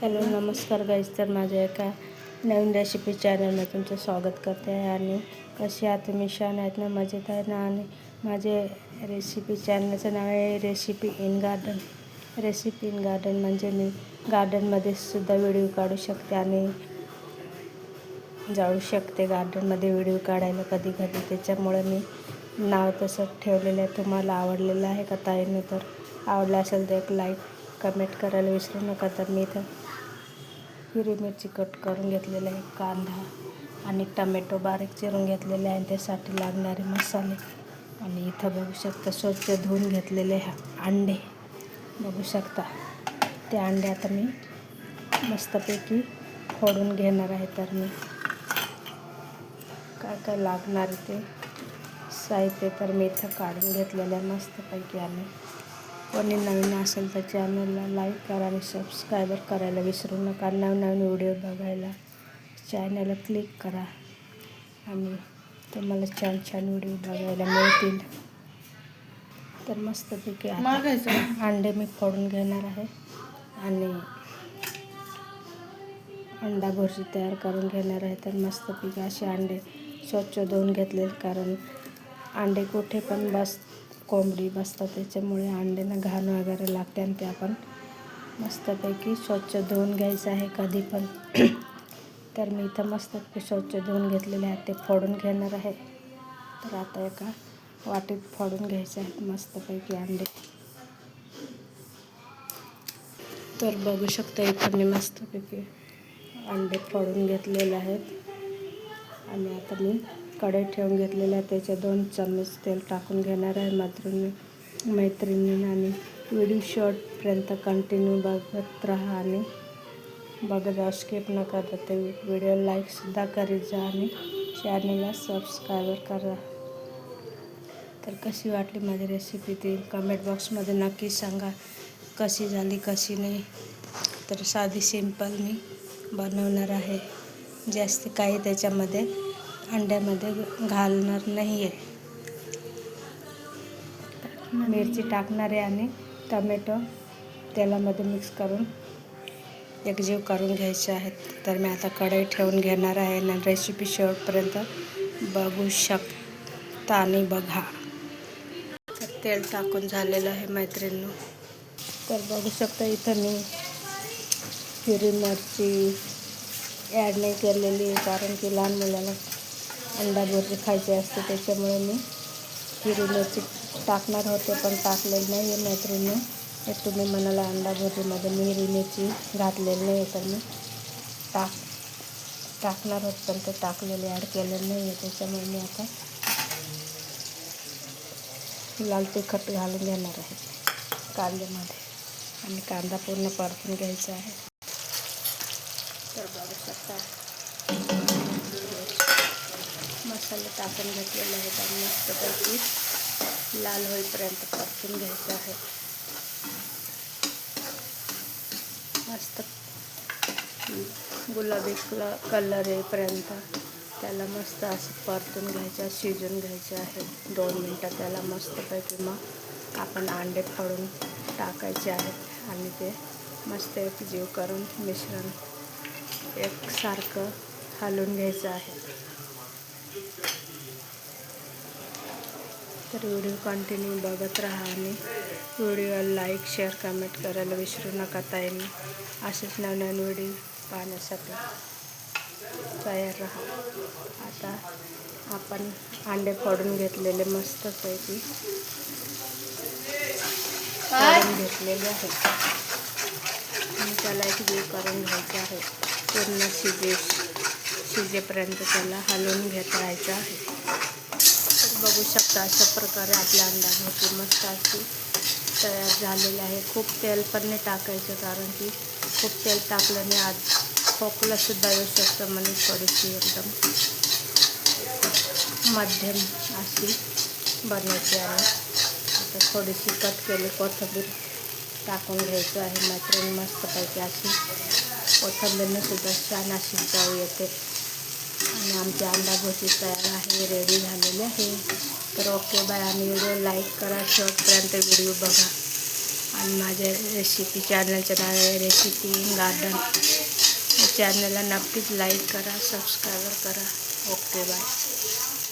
Hello नमस्कार guys. तर माझ्या एका नवीन रेसिपी चॅनलमध्ये तुमचं स्वागत करते आहे. आणि कशी आहात तुम्ही? छान आहेत ना, मजेत आहे ना? आणि माझे रेसिपी चॅनलचं नाव आहे recipe in garden. Recipe in garden म्हणजे मी गार्डनमध्ये सुद्धा व्हिडिओ काढू शकते आणि जाऊ शकते गार्डनमध्ये व्हिडिओ काढायला कधी कधी. त्याच्यामुळे मी नाव तसं ठेवलेलं आहे. तुम्हाला आवडलेलं आहे का ताईंनो? तर आवडलं असेल तर एक लाईक कमेंट करायला विसरू नका. तर मी इथं हिरवी मिरची कट करून घेतलेलं आहे, कांदा आणि टमॅटो बारीक चिरून घेतलेले आहे, त्यासाठी लागणारे मसाले. आणि इथं बघू शकता स्वच्छ धुवून घेतलेले अंडे बघू शकता. ते अंडे आता मी मस्तपैकी फोडून घेणार आहे. तर मी काय काय लागणार ते साहित्य तर मी इथं काढून घेतलेलं आहे मस्तपैकी. आणि कोणी नवीन असेल तर चॅनलला लाईक करा आणि सबस्क्राईबर करायला विसरू नका. नवनवीन व्हिडिओ बघायला चॅनलला क्लिक करा आणि तुम्हाला छान छान व्हिडिओ बघायला मिळतील. तर मस्तपैकी अंडे मी फोडून घेणार आहे आणि अंडा भुर्जी तयार करून घेणार आहे. तर मस्तपैकी असे अंडे स्वच्छ धुवून घेतले, कारण अंडे कुठे पण कोंबडी बसतात, त्याच्यामुळे अंड्यांना घाण वगैरे लागते आणि ते आपण मस्तपैकी स्वच्छ धुवून घ्यायचं आहे कधी पण. तर मी इथं मस्तपैकी स्वच्छ धुवून घेतलेले आहेत, ते फोडून घेणार आहे. तर आता एका वाटीत फोडून घ्यायचे आहेत मस्तपैकी अंडे. तर बघू शकता इथं मी मस्तपैकी अंडे फोडून घेतलेले आहेत. आणि आता मी कढई ठेवून घेतलेलं आहे, त्याच्या 2 चम्मच तेल टाकून घेणार आहे मैत्रिणींना. आणि व्हिडिओ शॉर्टपर्यंत कंटिन्यू बघत राहा आणि बघत जा, स्किप न करता. ते व्हिडिओ लाईकसुद्धा करीत जा आणि चॅनलला सबस्क्राईबर करा. तर कशी वाटली माझी रेसिपी ती कमेंट बॉक्समध्ये नक्की सांगा, कशी झाली कशी नाही. तर साधी सिंपल मी बनवणार आहे, जास्त काही त्याच्यामध्ये अंड्यामध्ये घालणार नाही आहे. मिरची टाकणार आहे आणि टमॅटो तेलामध्ये मिक्स करून एकजीव करून घ्यायचे आहेत. तर मी आता कढई ठेवून घेणार आहे आणि रेसिपी शेवटपर्यंत बघू शकता आणि बघा. तर तेल टाकून झालेलं आहे मैत्रिणींनो. तर बघू शकता इथं मी हिरवी मिरची ॲड नाही केलेली आहे, कारण की लहान मुलाला अंडा भुर्जी खायची असते, त्याच्यामुळे मी हिरवी मिरची टाकणार होते पण टाकलेली नाही आहे मैत्रिणी. तर तुम्ही म्हणाला अंडा भुर्जीमध्ये मी हिरवी मिरची घातलेली नाही आहे, तर मी टाकणार होते पण ते टाकलेले ॲड केलेलं नाही आहे. त्याच्यामुळे मी आता लाल तिखट घालून घेणार आहे कांद्यामध्ये आणि कांदा पूर्ण परतून घ्यायचा आहे. तर बघू शकता मसाले टाकून घेतलेले आहेत आणि मस्तपैकी लाल होईपर्यंत परतून घ्यायचं आहे. मस्त गुलाबी कलर येईपर्यंत त्याला मस्त असं परतून घ्यायचं, शिजून घ्यायचं आहे 2 मिनटं त्याला मस्तपैकी. मग आपण अंडे फोडून टाकायचे आहेत आणि ते मस्त एकजीव करून मिश्रण एकसारखं हलवून घ्यायचं आहे. तर व्हिडिओ कंटिन्यू बघत राहा आणि व्हिडिओला लाईक शेअर कमेंट करायला विसरू नका ताईंनी. असेच नवनवीन व्हिडिओ पाहण्यासाठी तयार राहा. आता आपण अंडे फोडून घेतलेले मस्तपैकी फोडून घेतलेले आहेत आणि त्याला एकजीव करून घ्यायचं आहे. पूर्ण शिजेपर्यंत त्याला हलवून घेत राहायचं आहे. तर बघू शकता अशा प्रकारे आपला अंडा भुर्जी मस्त अशी तयार झालेला आहे. खूप तेल पण नाही टाकायचं, कारण की खूप तेल टाकल्याने आज खोकलासुद्धा येऊ शकतं. म्हणजे थोडीशी एकदम मध्यम अशी बनवायची आहे. आता थोडीशी कट केली कोथिंबीर टाकून घ्यायचं आहे मैत्रीण. मस्तपैकी अशी कोथिंबीरने सुद्धा छान अशी चव येते. आणि आमची अंडा भुर्जी तयार आहे, रेडी झालेली आहे. तर ओके बाय. आणि व्हिडिओ लाईक करा, शेवटपर्यंत व्हिडिओ बघा आणि माझ्या रेसिपी चॅनलचं नाव आहे रेसिपी इन गार्डन. या चॅनलला नक्कीच लाईक करा, सबस्क्राईब करा. Okay bye.